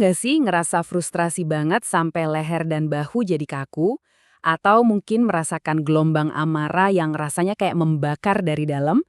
nggak sih ngerasa frustrasi banget sampai leher dan bahu jadi kaku? Atau mungkin merasakan gelombang amarah yang rasanya kayak membakar dari dalam?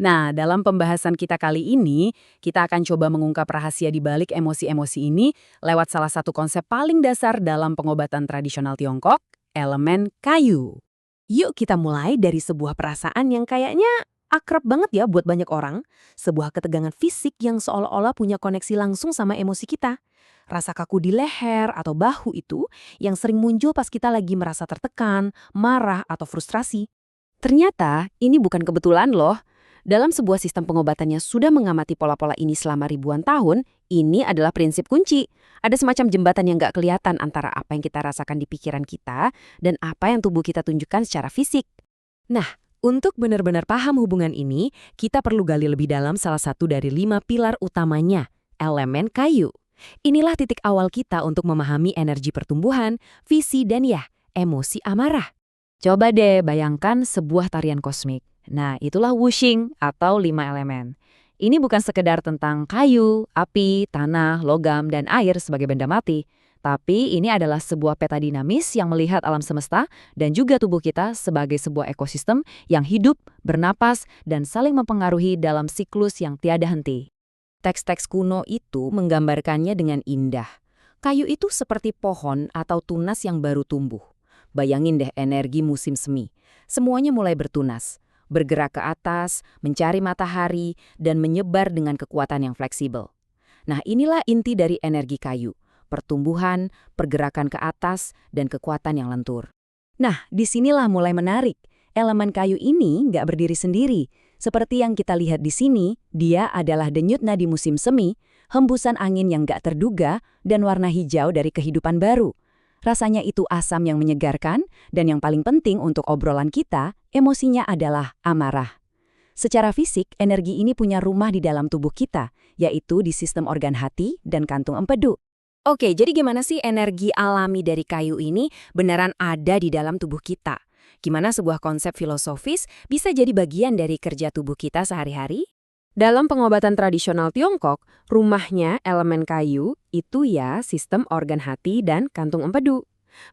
Nah, dalam pembahasan kita kali ini, kita akan coba mengungkap rahasia di balik emosi-emosi ini lewat salah satu konsep paling dasar dalam pengobatan tradisional Tiongkok, elemen kayu. Yuk kita mulai dari sebuah perasaan yang kayaknya akrab banget ya buat banyak orang. Sebuah ketegangan fisik yang seolah-olah punya koneksi langsung sama emosi kita. Rasa kaku di leher atau bahu itu yang sering muncul pas kita lagi merasa tertekan, marah, atau frustrasi. Ternyata ini bukan kebetulan loh. Dalam sebuah sistem pengobatannya sudah mengamati pola-pola ini selama ribuan tahun, ini adalah prinsip kunci. Ada semacam jembatan yang nggak kelihatan antara apa yang kita rasakan di pikiran kita dan apa yang tubuh kita tunjukkan secara fisik. Nah, untuk benar-benar paham hubungan ini, kita perlu gali lebih dalam salah satu dari 5 pilar utamanya, elemen kayu. Inilah titik awal kita untuk memahami energi pertumbuhan, visi, dan emosi amarah. Coba deh bayangkan sebuah tarian kosmik. Nah, itulah wuxing atau 5 elemen. Ini bukan sekedar tentang kayu, api, tanah, logam, dan air sebagai benda mati. Tapi ini adalah sebuah peta dinamis yang melihat alam semesta dan juga tubuh kita sebagai sebuah ekosistem yang hidup, bernapas, dan saling mempengaruhi dalam siklus yang tiada henti. Teks-teks kuno itu menggambarkannya dengan indah. Kayu itu seperti pohon atau tunas yang baru tumbuh. Bayangin deh energi musim semi. Semuanya mulai bertunas, bergerak ke atas, mencari matahari, dan menyebar dengan kekuatan yang fleksibel. Nah, inilah inti dari energi kayu. Pertumbuhan, pergerakan ke atas, dan kekuatan yang lentur. Nah, disinilah mulai menarik. Elemen kayu ini nggak berdiri sendiri. Seperti yang kita lihat di sini, dia adalah denyut nadi musim semi, hembusan angin yang nggak terduga, dan warna hijau dari kehidupan baru. Rasanya itu asam yang menyegarkan, dan yang paling penting untuk obrolan kita, emosinya adalah amarah. Secara fisik, energi ini punya rumah di dalam tubuh kita, yaitu di sistem organ hati dan kantung empedu. Oke, jadi gimana sih energi alami dari kayu ini beneran ada di dalam tubuh kita? Gimana sebuah konsep filosofis bisa jadi bagian dari kerja tubuh kita sehari-hari? Dalam pengobatan tradisional Tiongkok, rumahnya elemen kayu itu sistem organ hati dan kantung empedu.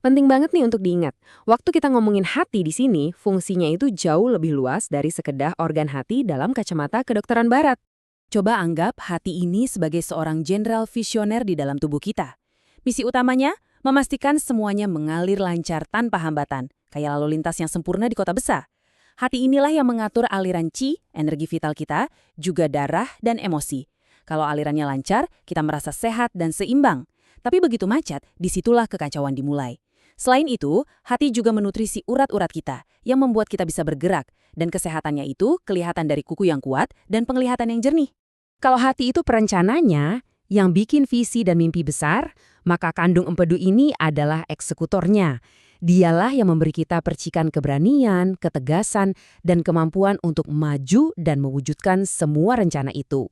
Penting banget nih untuk diingat, waktu kita ngomongin hati di sini, fungsinya itu jauh lebih luas dari sekedar organ hati dalam kacamata kedokteran barat. Coba anggap hati ini sebagai seorang jenderal visioner di dalam tubuh kita. Misi utamanya, memastikan semuanya mengalir lancar tanpa hambatan, kayak lalu lintas yang sempurna di kota besar. Hati inilah yang mengatur aliran qi, energi vital kita, juga darah dan emosi. Kalau alirannya lancar, kita merasa sehat dan seimbang. Tapi begitu macet, disitulah kekacauan dimulai. Selain itu, hati juga menutrisi urat-urat kita, yang membuat kita bisa bergerak, dan kesehatannya itu kelihatan dari kuku yang kuat dan penglihatan yang jernih. Kalau hati itu perencananya, yang bikin visi dan mimpi besar, maka kandung empedu ini adalah eksekutornya. Dialah yang memberi kita percikan keberanian, ketegasan, dan kemampuan untuk maju dan mewujudkan semua rencana itu.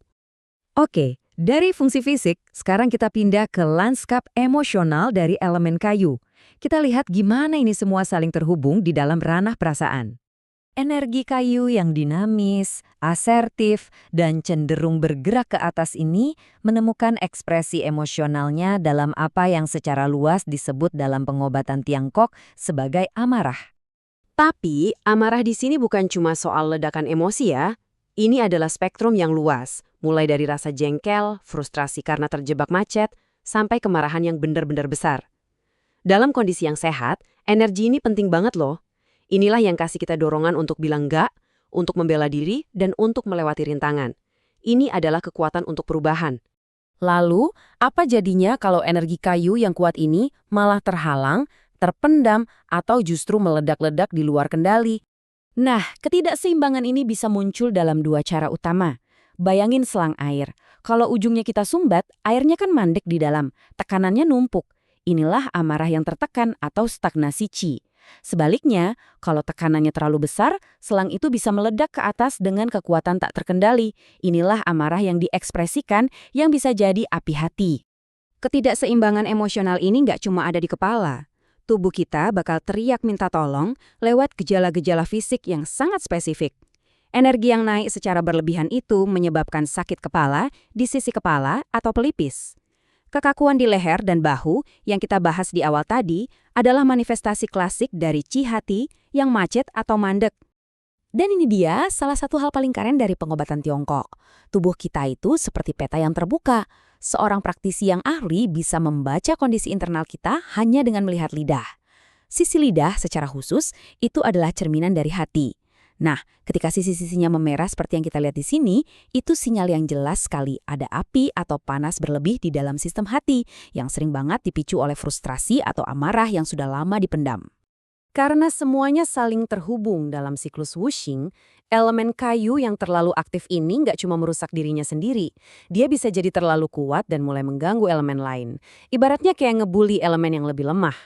Oke, dari fungsi fisik, sekarang kita pindah ke lanskap emosional dari elemen kayu. Kita lihat gimana ini semua saling terhubung di dalam ranah perasaan. Energi kayu yang dinamis, asertif, dan cenderung bergerak ke atas ini menemukan ekspresi emosionalnya dalam apa yang secara luas disebut dalam pengobatan Tiongkok sebagai amarah. Tapi, amarah di sini bukan cuma soal ledakan emosi ya. Ini adalah spektrum yang luas, mulai dari rasa jengkel, frustrasi karena terjebak macet, sampai kemarahan yang benar-benar besar. Dalam kondisi yang sehat, energi ini penting banget loh. Inilah yang kasih kita dorongan untuk bilang enggak, untuk membela diri, dan untuk melewati rintangan. Ini adalah kekuatan untuk perubahan. Lalu, apa jadinya kalau energi kayu yang kuat ini malah terhalang, terpendam, atau justru meledak-ledak di luar kendali? Nah, ketidakseimbangan ini bisa muncul dalam dua cara utama. Bayangin selang air. Kalau ujungnya kita sumbat, airnya kan mandek di dalam, tekanannya numpuk. Inilah amarah yang tertekan atau stagnasi qi. Sebaliknya, kalau tekanannya terlalu besar, selang itu bisa meledak ke atas dengan kekuatan tak terkendali. Inilah amarah yang diekspresikan yang bisa jadi api hati. Ketidakseimbangan emosional ini nggak cuma ada di kepala. Tubuh kita bakal teriak minta tolong lewat gejala-gejala fisik yang sangat spesifik. Energi yang naik secara berlebihan itu menyebabkan sakit kepala di sisi kepala atau pelipis. Kekakuan di leher dan bahu yang kita bahas di awal tadi adalah manifestasi klasik dari chi hati yang macet atau mandek. Dan ini dia salah satu hal paling keren dari pengobatan Tiongkok. Tubuh kita itu seperti peta yang terbuka. Seorang praktisi yang ahli bisa membaca kondisi internal kita hanya dengan melihat lidah. Sisi lidah secara khusus itu adalah cerminan dari hati. Nah, ketika sisi-sisinya memerah seperti yang kita lihat di sini, itu sinyal yang jelas sekali ada api atau panas berlebih di dalam sistem hati yang sering banget dipicu oleh frustrasi atau amarah yang sudah lama dipendam. Karena semuanya saling terhubung dalam siklus wuxing, elemen kayu yang terlalu aktif ini nggak cuma merusak dirinya sendiri. Dia bisa jadi terlalu kuat dan mulai mengganggu elemen lain. Ibaratnya kayak ngebully elemen yang lebih lemah.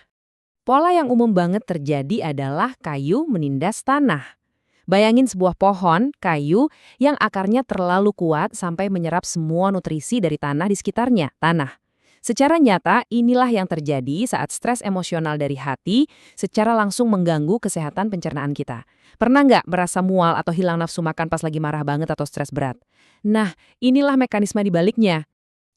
Pola yang umum banget terjadi adalah kayu menindas tanah. Bayangin sebuah pohon, kayu, yang akarnya terlalu kuat sampai menyerap semua nutrisi dari tanah di sekitarnya, tanah. Secara nyata, inilah yang terjadi saat stres emosional dari hati secara langsung mengganggu kesehatan pencernaan kita. Pernah nggak merasa mual atau hilang nafsu makan pas lagi marah banget atau stres berat? Nah, inilah mekanisme di baliknya.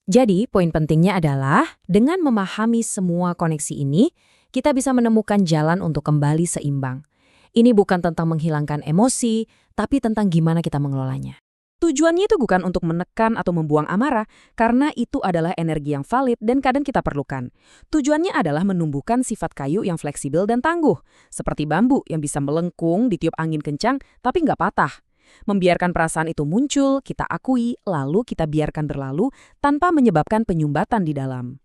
Jadi, poin pentingnya adalah, dengan memahami semua koneksi ini, kita bisa menemukan jalan untuk kembali seimbang. Ini bukan tentang menghilangkan emosi, tapi tentang gimana kita mengelolanya. Tujuannya itu bukan untuk menekan atau membuang amarah, karena itu adalah energi yang valid dan kadang kita perlukan. Tujuannya adalah menumbuhkan sifat kayu yang fleksibel dan tangguh, seperti bambu yang bisa melengkung ditiup angin kencang tapi nggak patah. Membiarkan perasaan itu muncul, kita akui, lalu kita biarkan berlalu tanpa menyebabkan penyumbatan di dalam.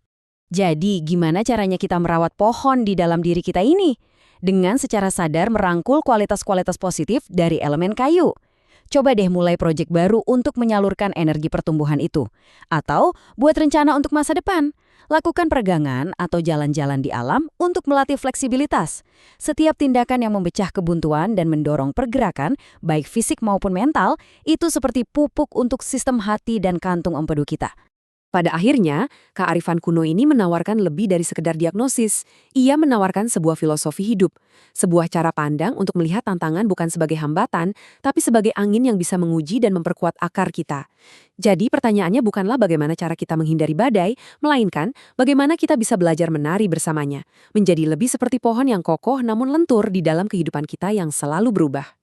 Jadi, gimana caranya kita merawat pohon di dalam diri kita ini? Dengan secara sadar merangkul kualitas-kualitas positif dari elemen kayu. Coba deh mulai proyek baru untuk menyalurkan energi pertumbuhan itu. Atau buat rencana untuk masa depan. Lakukan peregangan atau jalan-jalan di alam untuk melatih fleksibilitas. Setiap tindakan yang memecah kebuntuan dan mendorong pergerakan, baik fisik maupun mental, itu seperti pupuk untuk sistem hati dan kantung empedu kita. Pada akhirnya, kearifan kuno ini menawarkan lebih dari sekedar diagnosis. Ia menawarkan sebuah filosofi hidup, sebuah cara pandang untuk melihat tantangan bukan sebagai hambatan, tapi sebagai angin yang bisa menguji dan memperkuat akar kita. Jadi pertanyaannya bukanlah bagaimana cara kita menghindari badai, melainkan bagaimana kita bisa belajar menari bersamanya, menjadi lebih seperti pohon yang kokoh namun lentur di dalam kehidupan kita yang selalu berubah.